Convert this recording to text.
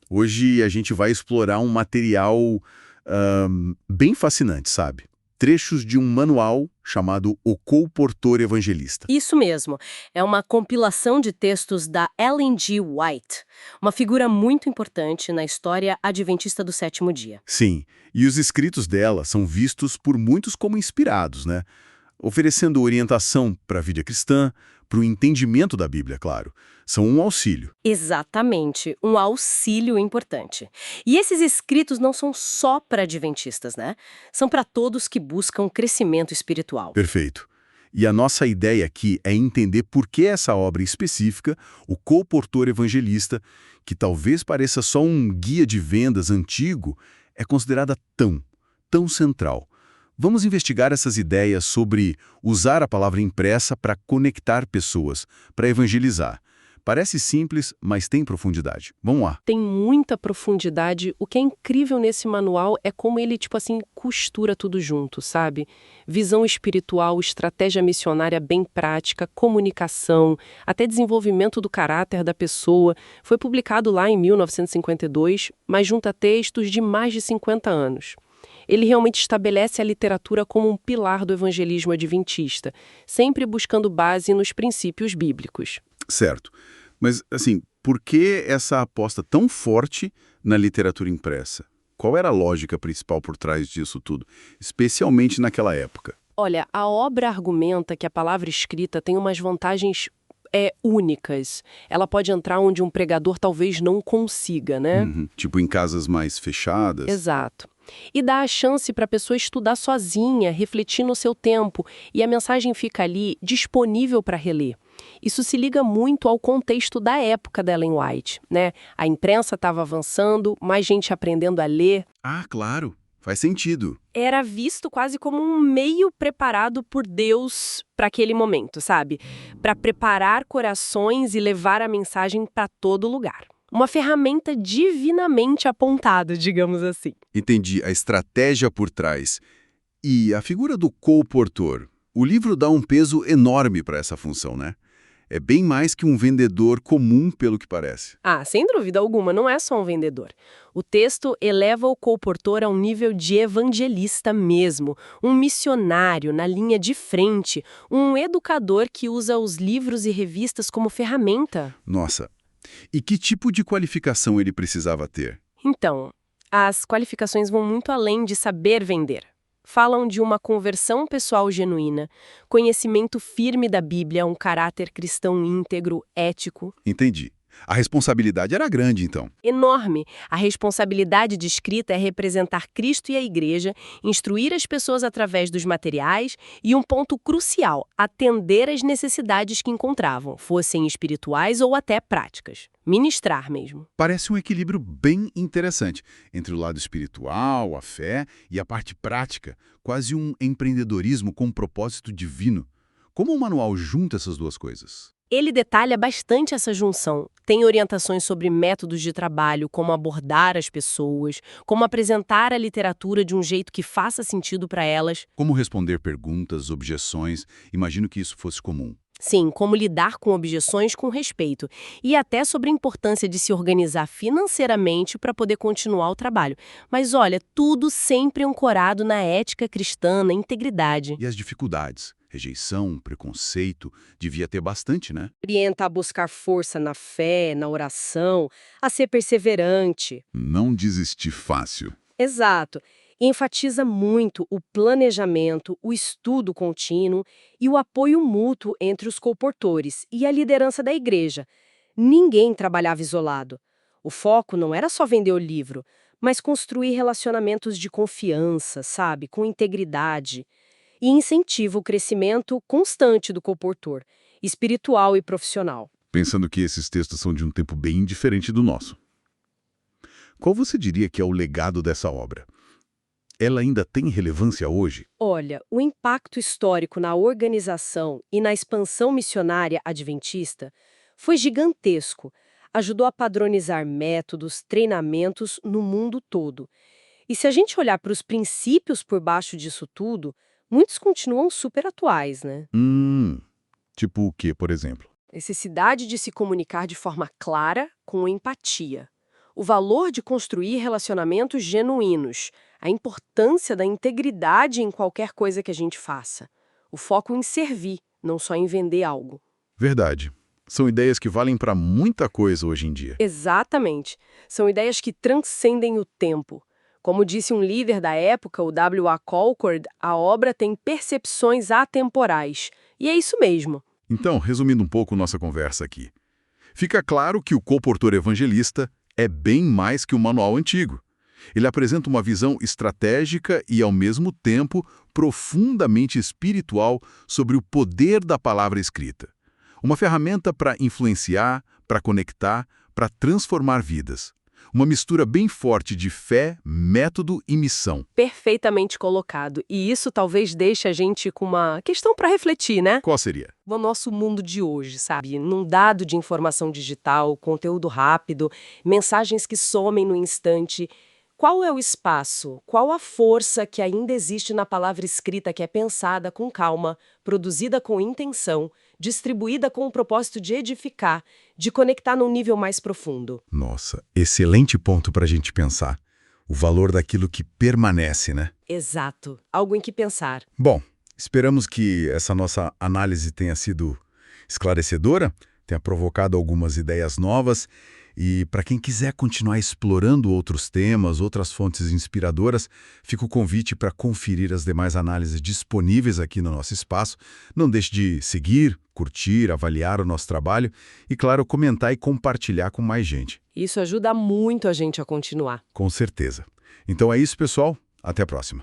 Hoje a gente vai explorar um material bem fascinante, sabe? Trechos de um manual chamado O Colportor Evangelista. Isso mesmo. É uma compilação de textos da Ellen G. White, uma figura muito importante na história adventista do sétimo dia. Sim, e os escritos dela são vistos por muitos como inspirados, né? Oferecendo orientação para a vida cristã, para o entendimento da Bíblia, claro. São um auxílio. Exatamente, um auxílio importante. E esses escritos não são só para adventistas, né? São para todos que buscam crescimento espiritual. Perfeito. E a nossa ideia aqui é entender por que essa obra específica, o Colportor Evangelista, que talvez pareça só um guia de vendas antigo, é considerada tão central. Vamos investigar essas ideias sobre usar a palavra impressa para conectar pessoas, para evangelizar. Parece simples, mas tem profundidade. Vamos lá. Tem muita profundidade. O que é incrível nesse manual é como ele, costura tudo junto, sabe? Visão espiritual, estratégia missionária bem prática, comunicação, até desenvolvimento do caráter da pessoa. Foi publicado lá em 1952, mas junta textos de mais de 50 anos. Ele realmente estabelece a literatura como um pilar do evangelismo adventista, sempre buscando base nos princípios bíblicos. Certo. Mas, assim, por que essa aposta tão forte na literatura impressa? Qual era a lógica principal por trás disso tudo, especialmente naquela época? Olha, a obra argumenta que a palavra escrita tem umas vantagens únicas. Ela pode entrar onde um pregador talvez não consiga, né? Tipo em casas mais fechadas? Exato. E dá a chance para a pessoa estudar sozinha, refletir no seu tempo, e a mensagem fica ali disponível para reler. Isso se liga muito ao contexto da época da Ellen White, né? A imprensa estava avançando, mais gente aprendendo a ler. Ah, claro. Faz sentido. Era visto quase como um meio preparado por Deus para aquele momento, sabe? Para preparar corações e levar a mensagem para todo lugar. Uma ferramenta divinamente apontada, digamos assim. Entendi a estratégia por trás. E a figura do colportor. O livro dá um peso enorme para essa função, né? É bem mais que um vendedor comum, pelo que parece. Ah, sem dúvida alguma, não é só um vendedor. O texto eleva o colportor a um nível de evangelista mesmo, um missionário na linha de frente, um educador que usa os livros e revistas como ferramenta. Nossa, e que tipo de qualificação ele precisava ter? Então, as qualificações vão muito além de saber vender. Falam de uma conversão pessoal genuína, conhecimento firme da Bíblia, um caráter cristão íntegro, ético. Entendi. A responsabilidade era grande, então. Enorme. A responsabilidade de escrita é representar Cristo e a Igreja, instruir as pessoas através dos materiais e, um ponto crucial, atender às necessidades que encontravam, fossem espirituais ou até práticas. Ministrar mesmo. Parece um equilíbrio bem interessante entre o lado espiritual, a fé e a parte prática, quase um empreendedorismo com um propósito divino. Como o manual junta essas duas coisas? Ele detalha bastante essa junção. Tem orientações sobre métodos de trabalho, como abordar as pessoas, como apresentar a literatura de um jeito que faça sentido para elas. Como responder perguntas, objeções, imagino que isso fosse comum. Sim, como lidar com objeções com respeito. E até sobre a importância de se organizar financeiramente para poder continuar o trabalho. Mas olha, tudo sempre ancorado na ética cristã, na integridade. E as dificuldades? Rejeição, preconceito, devia ter bastante, né? Orienta a buscar força na fé, na oração, a ser perseverante. Não desistir fácil. Exato. E enfatiza muito o planejamento, o estudo contínuo e o apoio mútuo entre os colportores e a liderança da igreja. Ninguém trabalhava isolado. O foco não era só vender o livro, mas construir relacionamentos de confiança, sabe, com integridade. E incentiva o crescimento constante do colportor, espiritual e profissional. Pensando que esses textos são de um tempo bem diferente do nosso. Qual você diria que é o legado dessa obra? Ela ainda tem relevância hoje? Olha, o impacto histórico na organização e na expansão missionária adventista foi gigantesco. Ajudou a padronizar métodos, treinamentos no mundo todo. E se a gente olhar para os princípios por baixo disso tudo, muitos continuam super atuais, né? Tipo o quê, por exemplo? Necessidade de se comunicar de forma clara, com empatia. o valor de construir relacionamentos genuínos, a importância da integridade em qualquer coisa que a gente faça, o foco em servir, não só em vender algo. Verdade. São ideias que valem para muita coisa hoje em dia. Exatamente. São ideias que transcendem o tempo. Como disse um líder da época, o W.A. Colcord, a obra tem percepções atemporais. E é isso mesmo. Então, resumindo um pouco nossa conversa aqui, fica claro que o Colportor Evangelista é bem mais que um manual antigo. Ele apresenta uma visão estratégica e, ao mesmo tempo, profundamente espiritual sobre o poder da palavra escrita. Uma ferramenta para influenciar, para conectar, para transformar vidas. Uma mistura bem forte de fé, método e missão. Perfeitamente colocado. E isso talvez deixe a gente com uma questão para refletir, né? Qual seria? No nosso mundo de hoje, sabe? Num dado de informação digital, conteúdo rápido, mensagens que somem no instante. Qual é o espaço, qual a força que ainda existe na palavra escrita que é pensada com calma, produzida com intenção, distribuída com o propósito de edificar, de conectar num nível mais profundo? Nossa, excelente ponto para a gente pensar. O valor daquilo que permanece, né? Exato. Algo em que pensar. Bom, esperamos que essa nossa análise tenha sido esclarecedora, tenha provocado algumas ideias novas. E para quem quiser continuar explorando outros temas, outras fontes inspiradoras, fica o convite para conferir as demais análises disponíveis aqui no nosso espaço. Não deixe de seguir, curtir, avaliar o nosso trabalho e, claro, comentar e compartilhar com mais gente. Isso ajuda muito a gente a continuar. Com certeza. Então é isso, pessoal. Até a próxima.